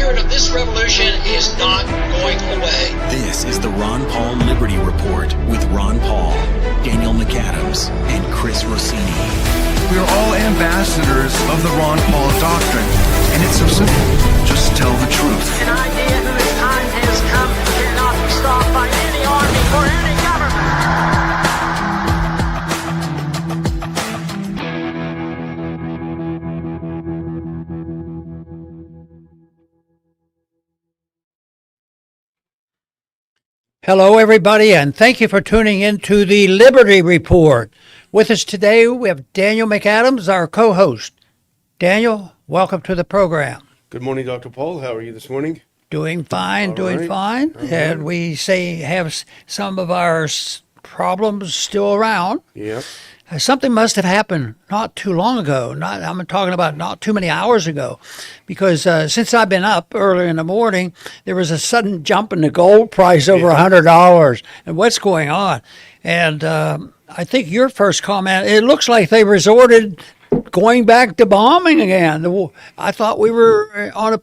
spirit of this revolution is not going away. This is the Ron Paul Liberty Report with Ron Paul, Daniel McAdams, and Chris Rossini. We are all ambassadors of the Ron Paul doctrine, and it's so simple. Just tell the truth. An idea whose time has come cannot be stopped by any army or any government. Hello, everybody, and thank you for tuning in to the Liberty Report. With us today, we have Daniel McAdams, our co-host. Daniel, welcome to the program. Good morning, Dr. Paul. How are you this morning? Doing fine, fine. And we have some of our problems still around. Yeah. Something must have happened not too long ago. I'm talking about not too many hours ago, because since I've been up early in the morning, there was a sudden jump in the gold price over $100. And what's going on? And I think your first comment, it looks like they resorted going back to bombing again. I thought we were on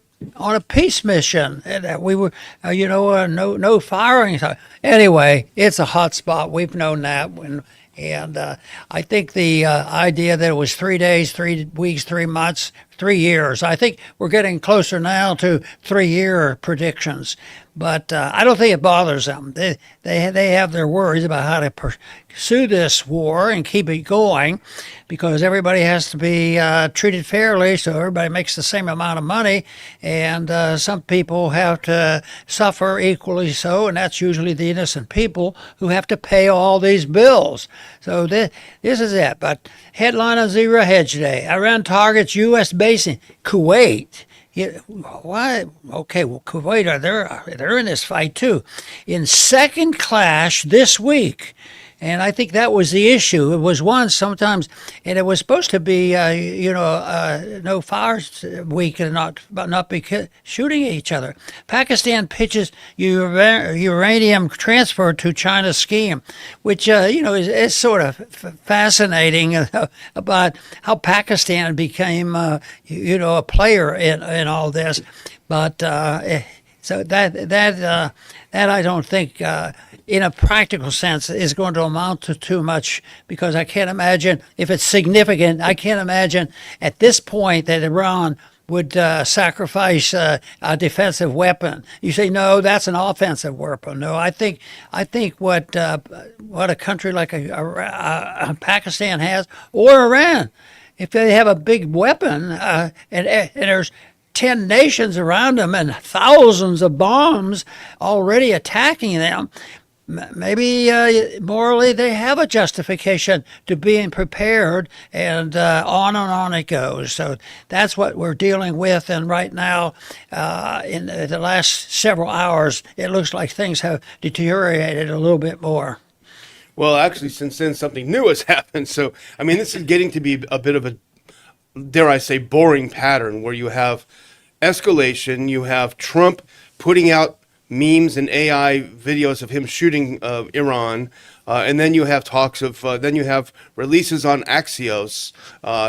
a peace mission, and that we were, no firing. Anyway, it's a hot spot. We've known that. And I think the idea that it was 3 days, 3 weeks, 3 months, 3 years, I think we're getting closer now to 3-year predictions. But I don't think it bothers them. They have their worries about how to pursue this war and keep it going, because everybody has to be treated fairly, so everybody makes the same amount of money, and some people have to suffer equally so, and that's usually the innocent people who have to pay all these bills. So this is it. But headline on Zero Hedge today: Iran targets U.S. base in Kuwait. Why? Okay, well, Kuwait, they're in this fight too. In second clash this week. And I think that was the issue. It was one sometimes, and it was supposed to be, no fires week and not be shooting at each other. Pakistan pitches uranium transfer to China's scheme, which, is sort of fascinating about how Pakistan became, a player in all this. But so that I don't think, in a practical sense, is going to amount to too much, because I can't imagine, if it's significant, I can't imagine at this point that Iran would sacrifice a defensive weapon. You say, no, that's an offensive weapon. No, I think what a country like Pakistan has, or Iran, if they have a big weapon and there's 10 nations around them and thousands of bombs already attacking them, maybe morally they have a justification to being prepared, and on it goes. So that's what we're dealing with. And right now, in the last several hours, it looks like things have deteriorated a little bit more. Well, actually, since then, something new has happened. So, this is getting to be a bit of a, dare I say, boring pattern where you have escalation, you have Trump putting out memes and AI videos of him shooting Iran, and then you have talks of, then you have releases on Axios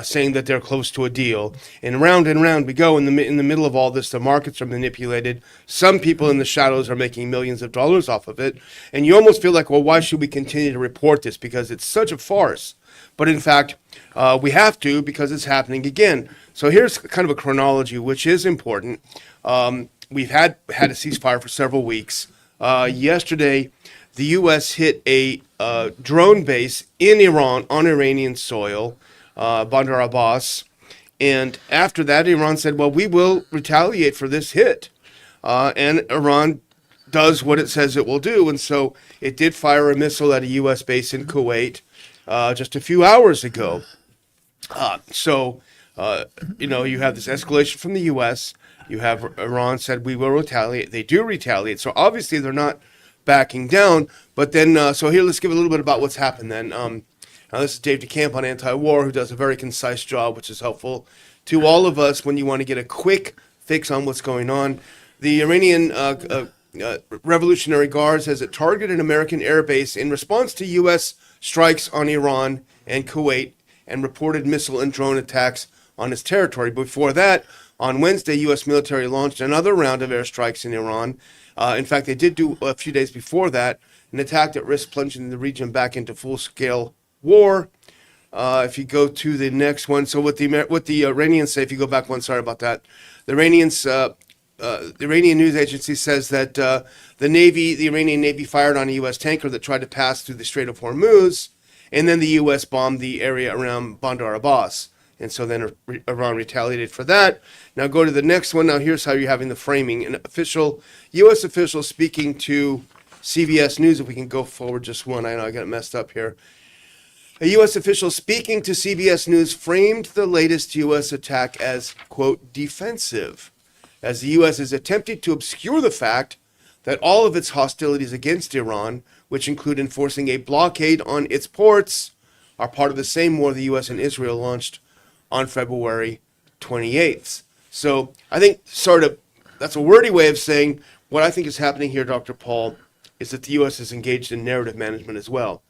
saying that they're close to a deal, and round we go. In the middle of all this, the markets are manipulated. Some people in the shadows are making millions of dollars off of it, and you almost feel like, well, why should we continue to report this, because it's such a farce? But in fact, we have to, because it's happening again. So here's kind of a chronology, which is important. We've had a ceasefire for several weeks. Yesterday, the U.S. hit a drone base in Iran, on Iranian soil, Bandar Abbas. And after that, Iran said, well, we will retaliate for this hit. And Iran does what it says it will do. And so it did fire a missile at a U.S. base in Kuwait just a few hours ago. You have this escalation from the U.S., you have Iran said, we will retaliate. They do retaliate. So obviously they're not backing down. But then, so here, let's give a little bit about what's happened then. Now this is Dave DeCamp on Anti-War, who does a very concise job, which is helpful to all of us when you want to get a quick fix on what's going on. The Iranian Revolutionary Guard says it targeted an American airbase in response to U.S. strikes on Iran and Kuwait, and reported missile and drone attacks on its territory. Before that, On Wednesday, U.S. military launched another round of airstrikes in Iran. In fact, they did do a few days before that an attack that risked plunging the region back into full-scale war. If you go to the next one, so what the Iranians say, if you go back one, sorry about that, the Iranian news agency says that the Iranian Navy fired on a U.S. tanker that tried to pass through the Strait of Hormuz, and then the U.S. bombed the area around Bandar Abbas. And so then Iran retaliated for that. Now go to the next one. Now here's how you're having the framing. An U.S. official speaking to CBS News, if we can go forward just one. I know I got it messed up here. A U.S. official speaking to CBS News framed the latest U.S. attack as, quote, defensive, as the U.S. is attempting to obscure the fact that all of its hostilities against Iran, which include enforcing a blockade on its ports, are part of the same war the U.S. and Israel launched on February 28th. So I think that's a wordy way of saying what I think is happening here, Dr. Paul, is that the U.S. is engaged in narrative management as well.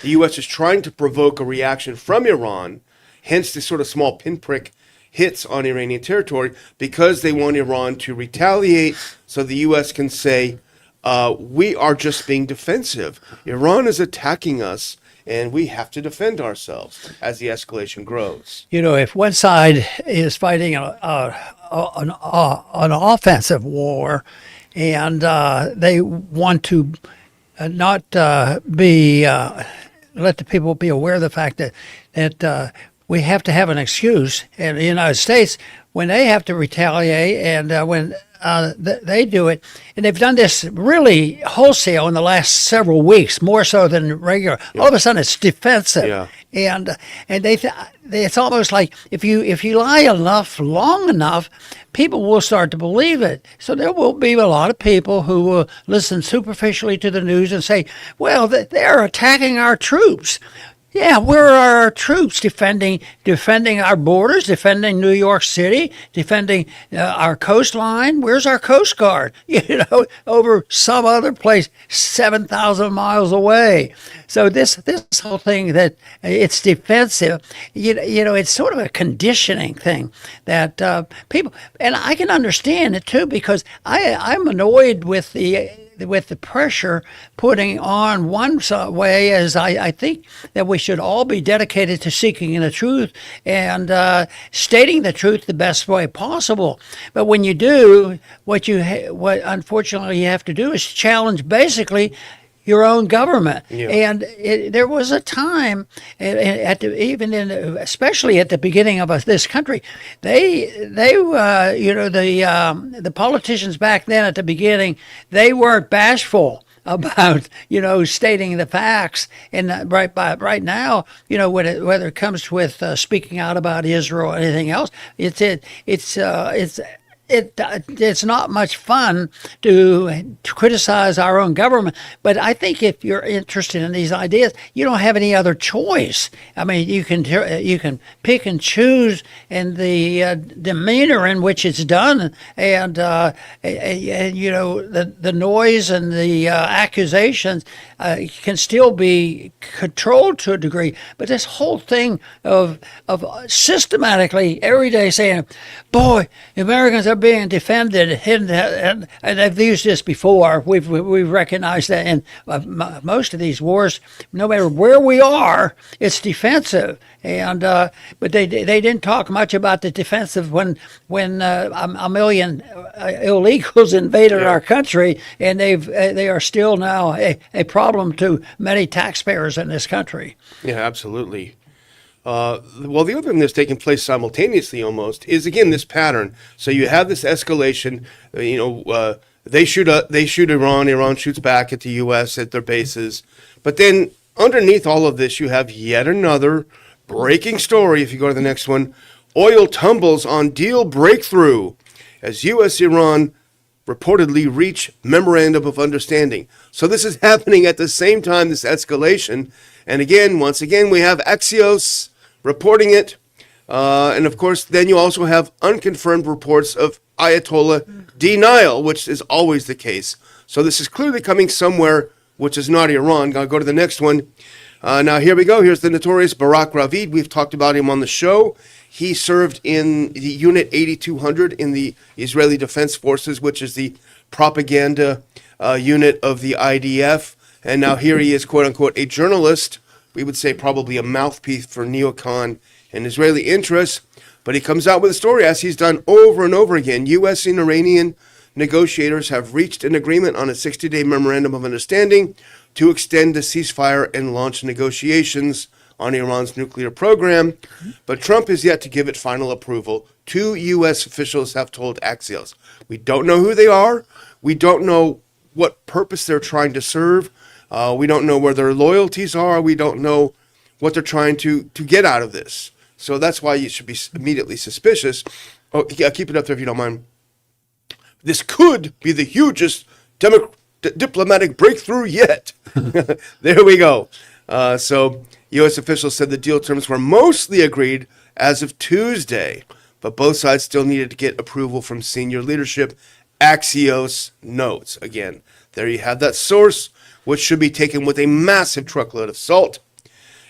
The U.S. is trying to provoke a reaction from Iran, hence the sort of small pinprick hits on Iranian territory, because they want Iran to retaliate so the U.S. can say, we are just being defensive. Iran is attacking us, and we have to defend ourselves as the escalation grows. You know, if one side is fighting an offensive war, and they want to not let the people be aware of the fact that we have to have an excuse. In the United States, when they have to retaliate, and when they do it, and they've done this really wholesale in the last several weeks, more so than regular. Yeah. All of a sudden, it's defensive, yeah. and it's almost like if you lie long enough, people will start to believe it. So there will be a lot of people who will listen superficially to the news and say, "Well, they're attacking our troops." Yeah, where are our troops defending our borders, defending New York City, defending our coastline? Where's our Coast Guard? You know, over some other place 7,000 miles away. So this whole thing that it's defensive, you know, it's sort of a conditioning thing that people, and I can understand it too, because I'm annoyed with the pressure putting on one way, as I think that we should all be dedicated to seeking the truth and stating the truth the best way possible. But when you do, what unfortunately you have to do is challenge basically your own government. Yeah. And there was a time, especially at the beginning of this country, the politicians back then at the beginning, they weren't bashful about stating the facts. And right now, whether it comes with speaking out about Israel or anything else, it's not much fun to criticize our own government, but I think if you're interested in these ideas, you don't have any other choice. I mean, you can pick and choose in the demeanor in which it's done, and the noise and the accusations can still be controlled to a degree. But this whole thing of systematically every day saying, "Boy, the Americans are being defended," and they've used this before. We've recognized that in most of these wars, no matter where we are, it's defensive. And but they didn't talk much about the defensive when a million illegals invaded our country, and they are still now a problem to many taxpayers in this country. Yeah, absolutely. Well, the other thing that's taking place simultaneously almost is, again, this pattern. So you have this escalation, they shoot Iran shoots back at the U.S. at their bases. But then underneath all of this, you have yet another breaking story. If you go to the next one, oil tumbles on deal breakthrough as U.S.-Iran reportedly reach memorandum of understanding. So this is happening at the same time, this escalation. And again, once again, we have Axios reporting it. And of course, then you also have unconfirmed reports of Ayatollah denial, which is always the case. So this is clearly coming somewhere which is not Iran. I'll go to the next one. Now, here we go. Here's the notorious Barack Ravid. We've talked about him on the show. He served in the Unit 8200 in the Israeli Defense Forces, which is the propaganda unit of the IDF. And now here he is, quote unquote, a journalist. We would say probably a mouthpiece for neocon and Israeli interests. But he comes out with a story, as he's done over and over again. U.S. and Iranian negotiators have reached an agreement on a 60-day memorandum of understanding to extend the ceasefire and launch negotiations on Iran's nuclear program. But Trump is yet to give it final approval. 2 U.S. officials have told Axios. We don't know who they are. We don't know what purpose they're trying to serve. We don't know where their loyalties are. We don't know what they're trying to get out of this. So that's why you should be immediately suspicious. Oh, yeah, keep it up there if you don't mind. This could be the hugest diplomatic breakthrough yet. There we go. So U.S. officials said the deal terms were mostly agreed as of Tuesday, but both sides still needed to get approval from senior leadership. Axios notes. Again, there you have that source, which should be taken with a massive truckload of salt.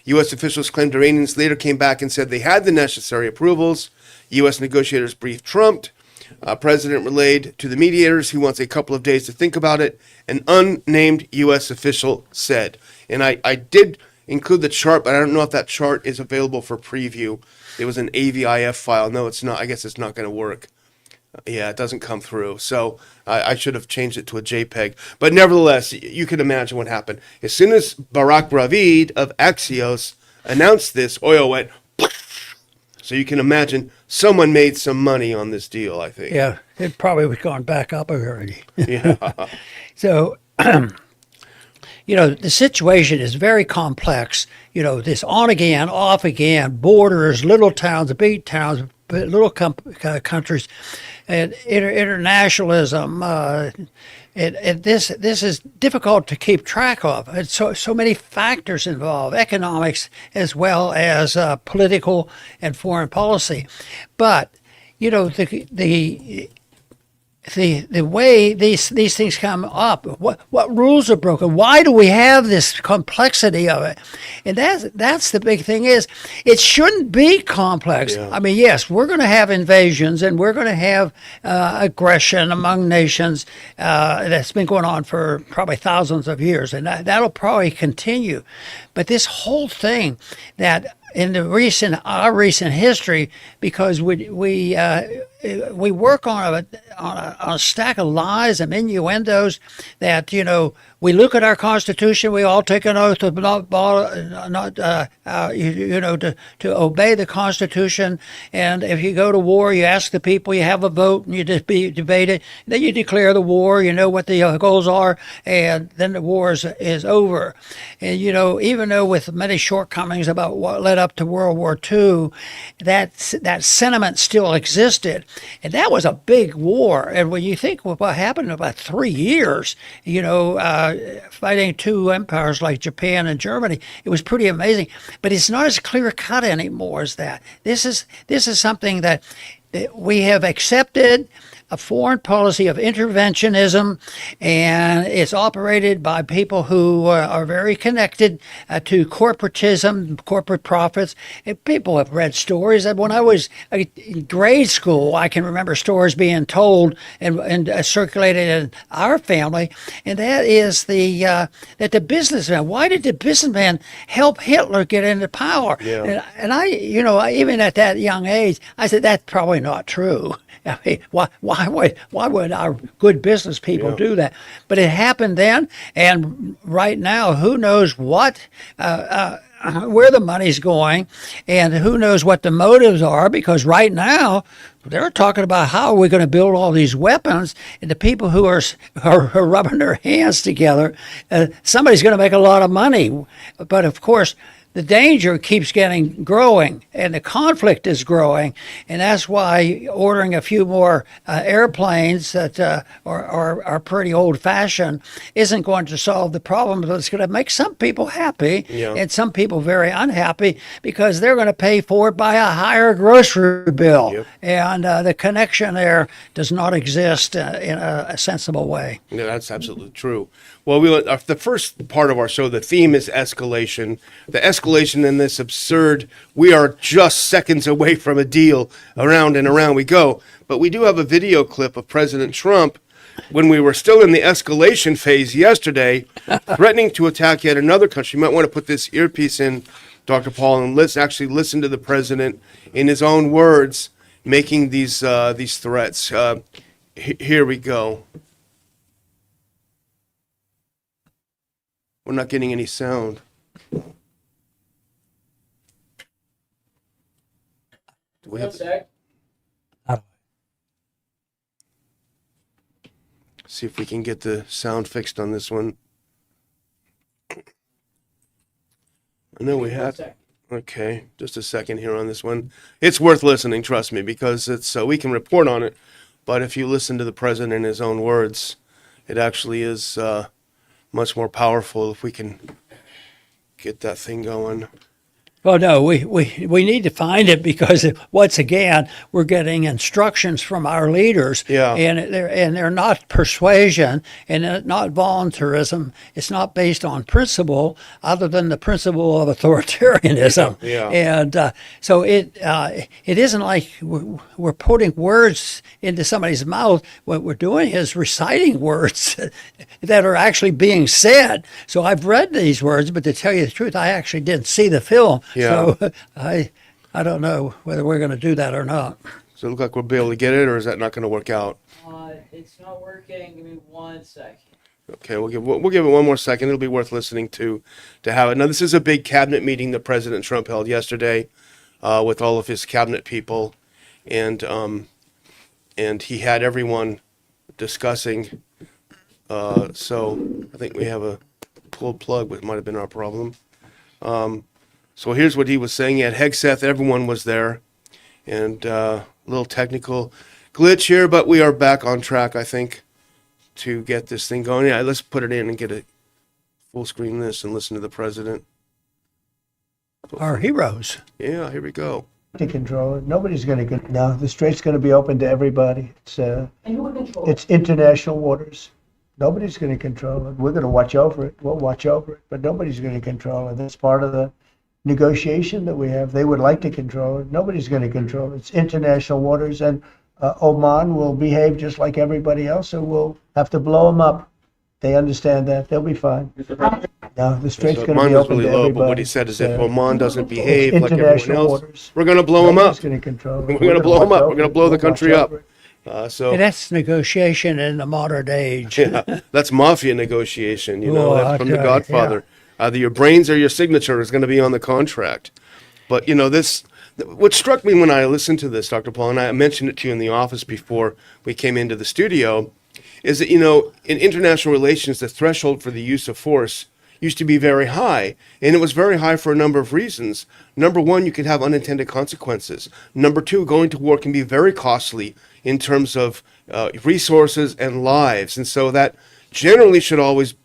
U.S. officials claimed Iranians later came back and said they had the necessary approvals. U.S. negotiators briefed Trump. President relayed to the mediators he wants a couple of days to think about it, an unnamed U.S. official said. And I did include the chart, but I don't know if that chart is available for preview. It was an AVIF file. No, it's not. I guess it's not going to work. Yeah, it doesn't come through. So I should have changed it to a JPEG. But nevertheless, you can imagine what happened. As soon as Barak Ravid of Axios announced this, oil went. So you can imagine someone made some money on this deal, I think. Yeah, it probably was gone back up already. Yeah. So, the situation is very complex. This on again, off again, borders, little towns, big towns, little countries, and internationalism. And this is difficult to keep track of. It's so many factors involved, economics as well as political and foreign policy. But the way these things come up, what rules are broken, why do we have this complexity of it? And that's the big thing is it shouldn't be complex. Yeah. I mean, yes, we're going to have invasions and we're going to have aggression among nations that's been going on for probably thousands of years, and that'll probably continue. But this whole thing that in our recent history, because we work on a stack of lies and innuendos that we look at our Constitution, we all take an oath of to obey the Constitution, and if you go to war, you ask the people, you have a vote, and you debate it, then you declare the war, you know what the goals are, and then the war is over. And even though with many shortcomings about what led up to World War II, that sentiment still existed, and that was a big war. And when you think what happened in about 3 years, fighting two empires like Japan and Germany, it was pretty amazing. But it's not as clear cut anymore as that. This is something that we have accepted, a foreign policy of interventionism, and it's operated by people who are very connected to corporatism, corporate profits. And people have read stories that when I was in grade school, I can remember stories being told and circulated in our family, and that is that the businessman. Why did the businessman help Hitler get into power? Yeah. And I, even at that young age, I said that's probably not true. I mean, why would our good business people do that? But it happened then, and right now, who knows where the money's going, and who knows what the motives are? Because right now, they're talking about how are we going to build all these weapons, and the people who are rubbing their hands together, somebody's going to make a lot of money. But of course, the danger keeps growing, and the conflict is growing, and that's why ordering a few more airplanes that are pretty old-fashioned isn't going to solve the problem, but it's going to make some people happy and some people very unhappy because they're going to pay for it by a higher grocery bill. Yep. And the connection there does not exist in a sensible way. Yeah, that's absolutely true. Well, the first part of our show, the theme is escalation. The escalation escalation and this absurd, we are just seconds away from a deal, around and around we go. But we do have a video clip of President Trump when we were still in the escalation phase yesterday, threatening to attack yet another country. You might want to put this earpiece in, Dr. Paul, and let's actually listen to the president in his own words making these threats. Here we go. We're not getting any sound. Do we have? See if we can get the sound fixed on this one. I know we had. Okay, just a second here on this one. It's worth listening, trust me, because it's we can report on it, but if you listen to the president in his own words, it actually is much more powerful if we can get that thing going. Well, no, we need to find it because once again we're getting instructions from our leaders, and they're not persuasion and not voluntarism. It's not based on principle, other than the principle of authoritarianism. And so it isn't like we're putting words into somebody's mouth. What we're doing is reciting words that are actually being said. So I've read these words, but to tell you the truth, I actually didn't see the film. Yeah. So I don't know whether we're going to do that or not. Does it look like we'll be able to get it, or is that not going to work out? It's not working. Give me 1 second. Okay, we'll give it one more second. It'll be worth listening to have it. Now, this is a big cabinet meeting that President Trump held yesterday with all of his cabinet people, and he had everyone discussing. So I think we have a pulled plug, which might have been our problem. So here's what he was saying. He had Hegseth, everyone was there, and a little technical glitch here, but we are back on track, I think, to get this thing going. Yeah, let's put it in and get a full screen this and listen to the president. Our heroes. Yeah, here we go. To control it. Nobody's going to. No, the strait's going to be open to everybody. It's international waters. Nobody's going to control it. We're going to watch over it. We'll watch over it, but nobody's going to control it. That's part of the negotiation that we have. They would like to control it. Nobody's going to control it. It's international waters, and Oman will behave just like everybody else, so we'll have to blow them up. They understand that. They'll be fine. No, the strait's going to be open to everybody. But what he said is if Oman doesn't behave like everyone international else, waters. we're going to blow them up. Nobody's going to control it. We're going to blow them up. We're going to blow the country up. And that's negotiation in the modern age. Yeah, that's mafia negotiation. That's from The okay, Godfather. Either your brains or your signature is going to be on the contract. But what struck me when I listened to this, Dr. Paul, and I mentioned it to you in the office before we came into the studio, is that in international relations, the threshold for the use of force used to be very high, and it was very high for a number of reasons. Number one, you could have unintended consequences. Number two, going to war can be very costly in terms of resources and lives, and so that generally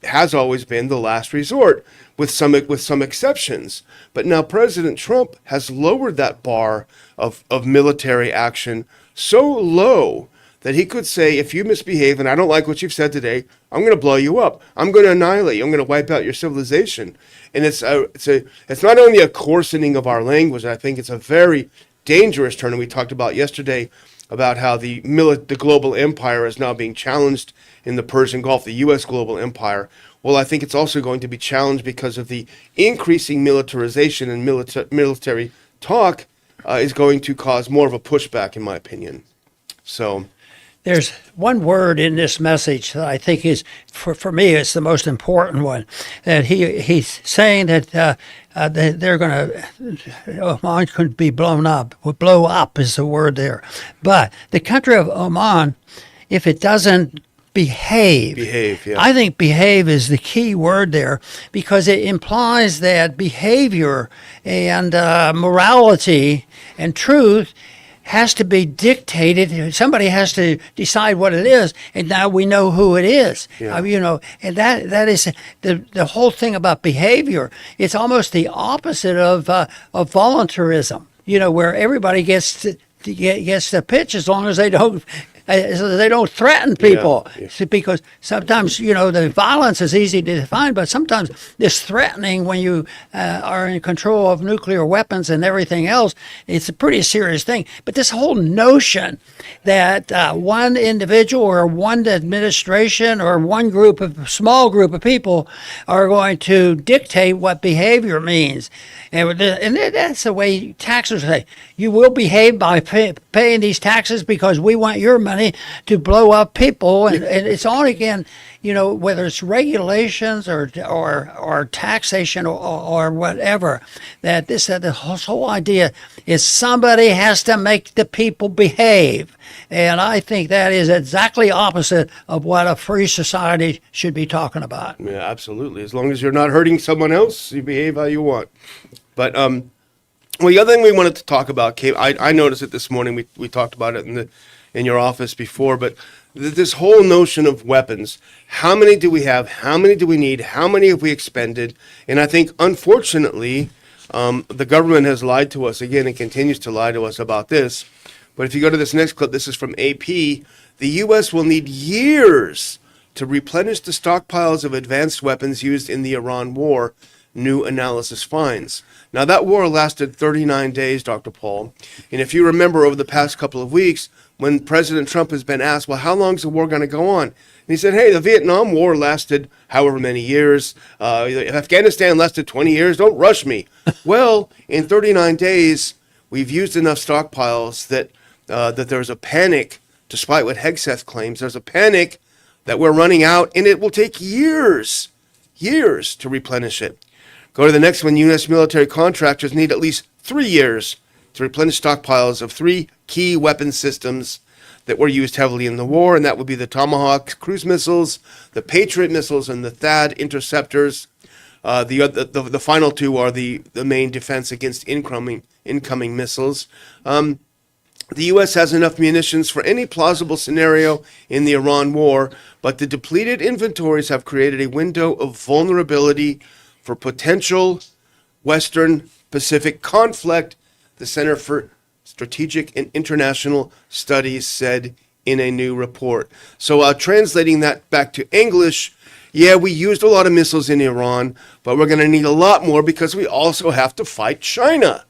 has always been the last resort, with some exceptions. But now President Trump has lowered that bar of military action so low that he could say, if you misbehave and I don't like what you've said today, I'm going to blow you up. I'm going to annihilate you. I'm going to wipe out your civilization. And it's not only a coarsening of our language. I think it's a very dangerous turn. And we talked about yesterday about how the global empire is now being challenged in the Persian Gulf, the U.S. global empire. Well, I think it's also going to be challenged because of the increasing militarization and military talk is going to cause more of a pushback, in my opinion. So There's one word in this message that I think is, for me, it's the most important one. That he's saying that they're going to, Oman could be blown up. Blow up is the word there. But the country of Oman, if it doesn't behave, yeah. I think behave is the key word there, because it implies that behavior and morality and truth has to be dictated. Somebody has to decide what it is, and now we know who it is. Yeah. And that is the whole thing about behavior. It's almost the opposite of voluntarism. Where everybody gets to pitch as long as they don't so they don't threaten people. Yeah. See, because sometimes, the violence is easy to define, but sometimes this threatening when you are in control of nuclear weapons and everything else, it's a pretty serious thing. But this whole notion that one individual or one administration or one small group of people are going to dictate what behavior means. And that's the way taxes say. You will behave by paying these taxes because we want your money to blow up people. And it's on again, whether it's regulations or taxation or whatever, that the whole idea is somebody has to make the people behave. And I think that is exactly opposite of what a free society should be talking about. Yeah, absolutely. As long as you're not hurting someone else, you behave how you want. But well, the other thing we wanted to talk about, Kate, I noticed it this morning. We talked about it in your office before, but this whole notion of weapons. How many do we have? How many do we need? How many have we expended? And I think, unfortunately, the government has lied to us again and continues to lie to us about this. But if you go to this next clip, this is from AP. The U.S. will need years to replenish the stockpiles of advanced weapons used in the Iran war, new analysis finds. Now, that war lasted 39 days, Dr. Paul. And if you remember over the past couple of weeks, when President Trump has been asked, well, how long is the war going to go on? And he said, hey, the Vietnam War lasted however many years. Afghanistan lasted 20 years. Don't rush me. Well, in 39 days, we've used enough stockpiles that there's a panic, despite what Hegseth claims. There's a panic that we're running out, and it will take years to replenish it. Go to the next one. U.S. military contractors need at least 3 years to replenish stockpiles of 3 key weapon systems that were used heavily in the war, and that would be the Tomahawk cruise missiles, the Patriot missiles, and the THAAD interceptors. The final 2 are the main defense against incoming missiles. The U.S. has enough munitions for any plausible scenario in the Iran war, but the depleted inventories have created a window of vulnerability for potential Western Pacific conflict, the Center for Strategic and International Studies said in a new report. So translating that back to English, yeah, we used a lot of missiles in Iran, but we're going to need a lot more because we also have to fight China.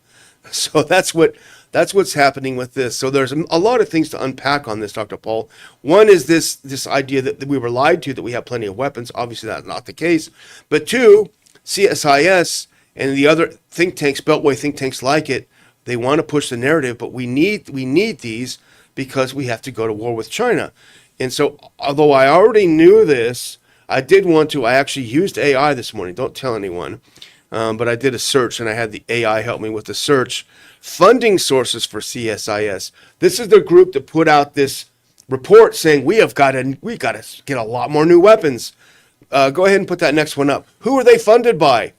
So that's what's happening with this. So there's a lot of things to unpack on this, Dr. Paul. One is this idea that we were lied to, that we have plenty of weapons. Obviously, that's not the case. But 2, CSIS and the other think tanks, Beltway think tanks like it, they want to push the narrative, but we need these because we have to go to war with China. And so, although I already knew this, I actually used AI this morning. Don't tell anyone. But I did a search, and I had the AI help me with the search. Funding sources for CSIS. This is the group that put out this report saying we got to get a lot more new weapons. Go ahead and put that next one up. Who are they funded by?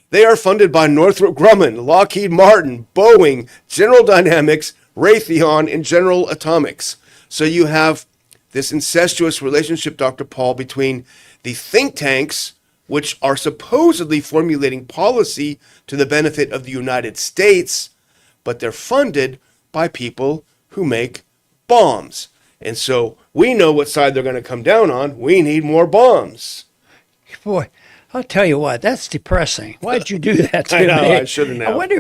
They are funded by Northrop Grumman, Lockheed Martin, Boeing, General Dynamics, Raytheon, and General Atomics. So you have this incestuous relationship, Dr. Paul, between the think tanks, which are supposedly formulating policy to the benefit of the United States, but they're funded by people who make bombs. And so we know what side they're going to come down on. We need more bombs. Boy, I'll tell you what, that's depressing. Why'd you do that to I know, me? I shouldn't have. I wonder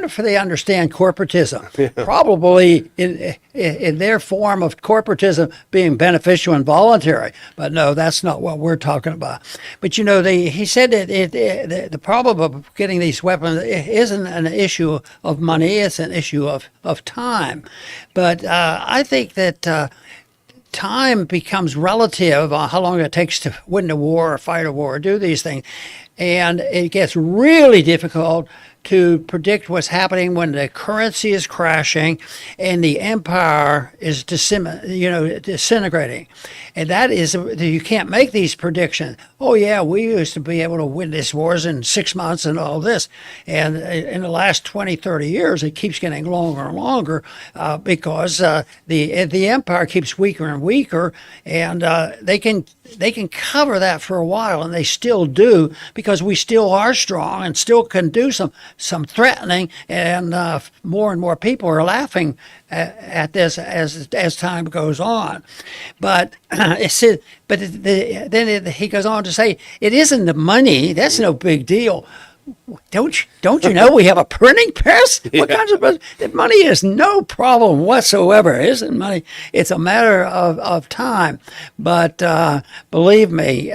if they understand corporatism. Yeah. Probably in their form of corporatism being beneficial and voluntary. But no, that's not what we're talking about. But he said that the problem of getting these weapons isn't an issue of money; it's an issue of time. But I think that. Time becomes relative on how long it takes to win a war or fight a war or do these things. And it gets really difficult to predict what's happening when the currency is crashing and the empire is disintegrating. And that is, you can't make these predictions. Oh yeah, we used to be able to win these wars in 6 months and all this. And in the last 20, 30 years, it keeps getting longer and longer because the empire keeps weaker and weaker, and they can cover that for a while, and they still do, because we still are strong and still can do some some threatening, and more and more people are laughing at this as time goes on. But then he goes on to say, it isn't the money. That's no big deal. Don't you know we have a printing press? What kinds of money is no problem whatsoever, isn't money? It's a matter of time. But believe me,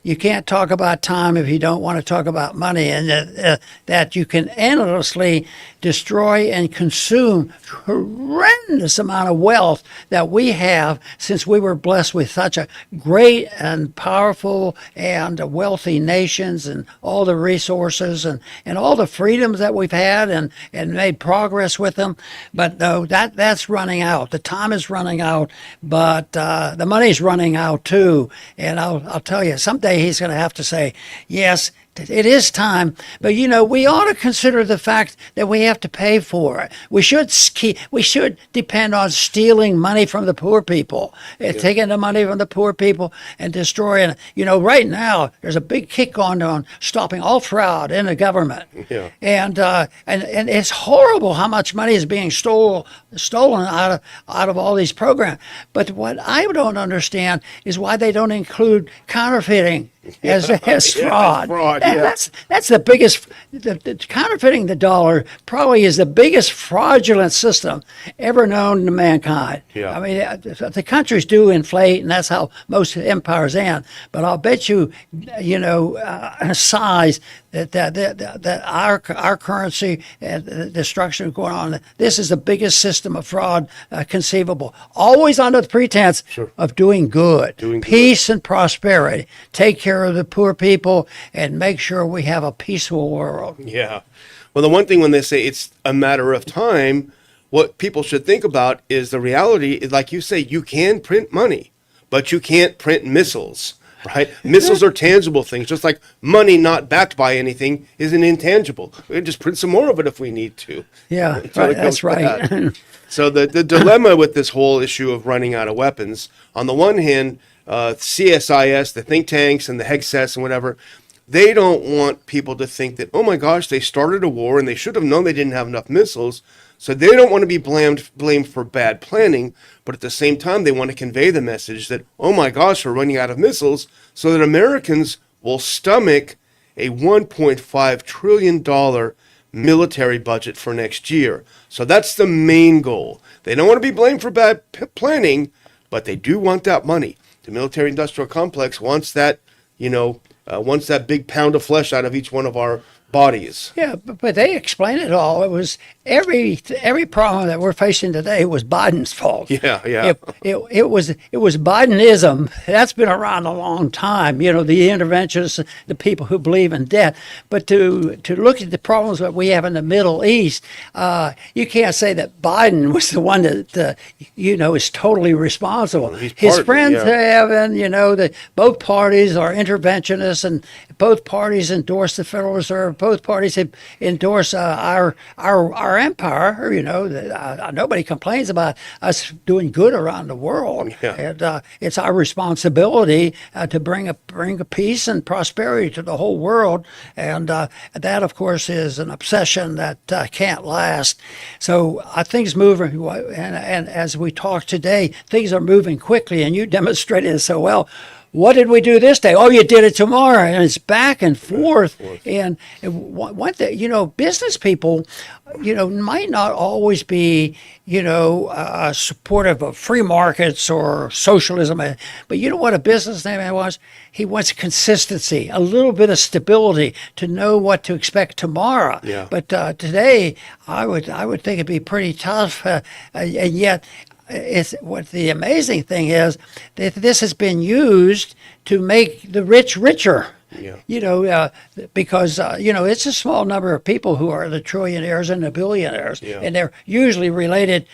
you can't talk about time if you don't want to talk about money, and that you can endlessly destroy and consume horrendous amount of wealth that we have, since we were blessed with such a great and powerful and wealthy nations, and all the resources and all the freedoms that we've had, and made progress with them. But no, that's running out. The time is running out, but the money's running out too. And I'll tell you, someday he's going to have to say, yes, it is time, but we ought to consider the fact that we have to pay for it. We should depend on stealing money from the poor people, taking the money from the poor people and destroying it. Right now there's a big kick on stopping all fraud in the government, and it's horrible how much money is being stolen out of all these programs. But what I don't understand is why they don't include counterfeiting as fraud. That's the biggest. The counterfeiting the dollar probably is the biggest fraudulent system ever known to mankind. I mean, the countries do inflate, and that's how most empires end. But I'll bet you, size that our currency and the destruction going on. This is the biggest system of fraud conceivable. Always under the pretense of doing good, peace and prosperity. Take care of the poor people and make sure we have a peaceful world. Yeah. Well, the one thing when they say it's a matter of time, what people should think about is the reality is, like you say, you can print money, but you can't print missiles. Right? Missiles are tangible things, just like money not backed by anything is an intangible. We can just print some more of it if we need to. Yeah, right, that's right. So the dilemma with this whole issue of running out of weapons, on the one hand, CSIS, the think tanks and the HEXS and whatever, they don't want people to think that, oh my gosh, they started a war and they should have known they didn't have enough missiles. So they don't want to be blamed for bad planning, but at the same time, they want to convey the message that, oh my gosh, we're running out of missiles, so that Americans will stomach a $1.5 trillion military budget for next year. So that's the main goal. They don't want to be blamed for bad planning, but they do want that money. The military-industrial complex wants that, wants that big pound of flesh out of each one of our bodies. Yeah, but they explained it all. It was every problem that we're facing today was Biden's fault. Yeah. It was Bidenism. That's been around a long time. The interventionists, the people who believe in debt. But to look at the problems that we have in the Middle East, you can't say that Biden was the one that is totally responsible. Well, his friends have, that both parties are interventionists, and both parties endorse the Federal Reserve. Both parties endorse our empire. Nobody complains about us doing good around the world. And it's our responsibility to bring a peace and prosperity to the whole world. And that, of course, is an obsession that can't last. So things move, and as we talk today, things are moving quickly, and you demonstrated it so well. What did we do this day? Oh, you did it tomorrow, and it's back and forth. And what business people, might not always be, supportive of free markets or socialism. But you know what a businessman was? He wants consistency, a little bit of stability to know what to expect tomorrow. Yeah. But today, I would think it'd be pretty tough, and yet. It's what the amazing thing is that this has been used to make the rich richer. Because it's a small number of people who are the trillionaires and the billionaires, and they're usually related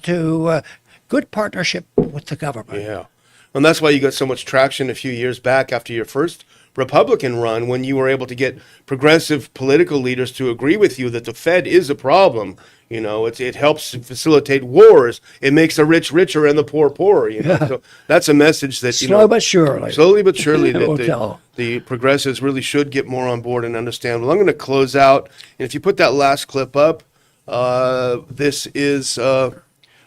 to good partnership with the government. Yeah, and that's why you got so much traction a few years back after your first Republican run when you were able to get progressive political leaders to agree with you that the Fed is a problem. You know, it helps facilitate wars. It makes the rich richer and the poor poorer. You know, so that's a message that Slow but surely. slowly but surely We'll that tell. the progressives really should get more on board and understand. Well, I'm going to close out, and if you put that last clip up, this is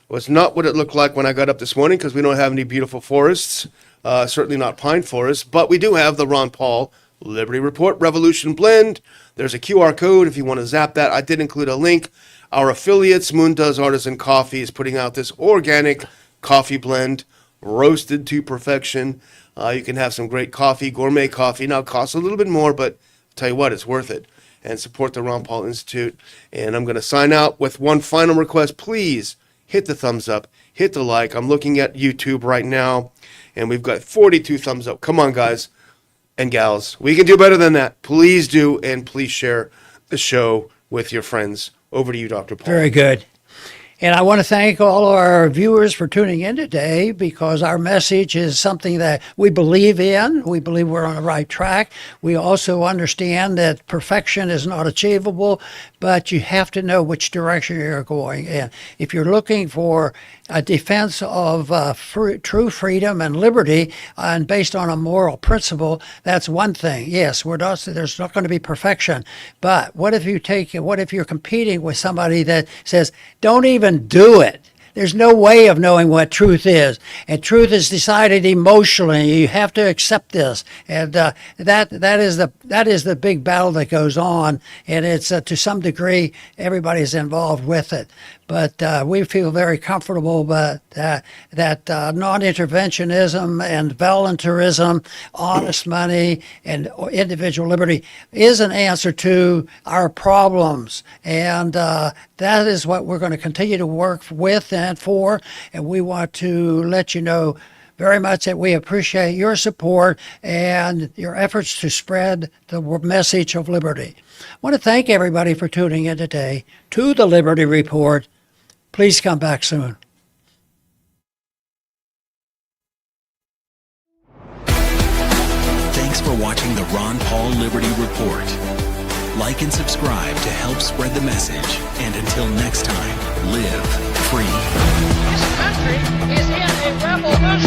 was not what it looked like when I got up this morning because we don't have any beautiful forests, certainly not pine forests, but we do have the Ron Paul Liberty Report Revolution Blend. There's a QR code if you want to zap that. I did include a link. Our affiliates, Moon Does Artisan Coffee, is putting out this organic coffee blend, roasted to perfection. You can have some great coffee, gourmet coffee. Now, it costs a little bit more, but I'll tell you what, it's worth it. And support the Ron Paul Institute. And I'm going to sign out with one final request. Please hit the thumbs up, hit the like. I'm looking at YouTube right now, and we've got 42 thumbs up. Come on, guys and gals. We can do better than that. Please do, and please share the show with your friends. Over to you, Dr. Paul. Very good. And I want to thank all our viewers for tuning in today because our message is something that we believe in. We believe we're on the right track. We also understand that perfection is not achievable, but you have to know which direction you're going in. If you're looking for a defense of true freedom and liberty and based on a moral principle, that's one thing. Yes, there's not going to be perfection. But what if you're competing with somebody that says, don't even do it? There's no way of knowing what truth is, and truth is decided emotionally. You have to accept this, and that is the big battle that goes on, and it's to some degree everybody's involved with it. But we feel very comfortable that non-interventionism and voluntarism, honest money, and individual liberty is an answer to our problems. And that is what we're going to continue to work with and for. And we want to let you know very much that we appreciate your support and your efforts to spread the message of liberty. I want to thank everybody for tuning in today to the Liberty Report. Please come back soon. Thanks for watching the Ron Paul Liberty Report. Like and subscribe to help spread the message. And until next time, live free. This country is in a revolution.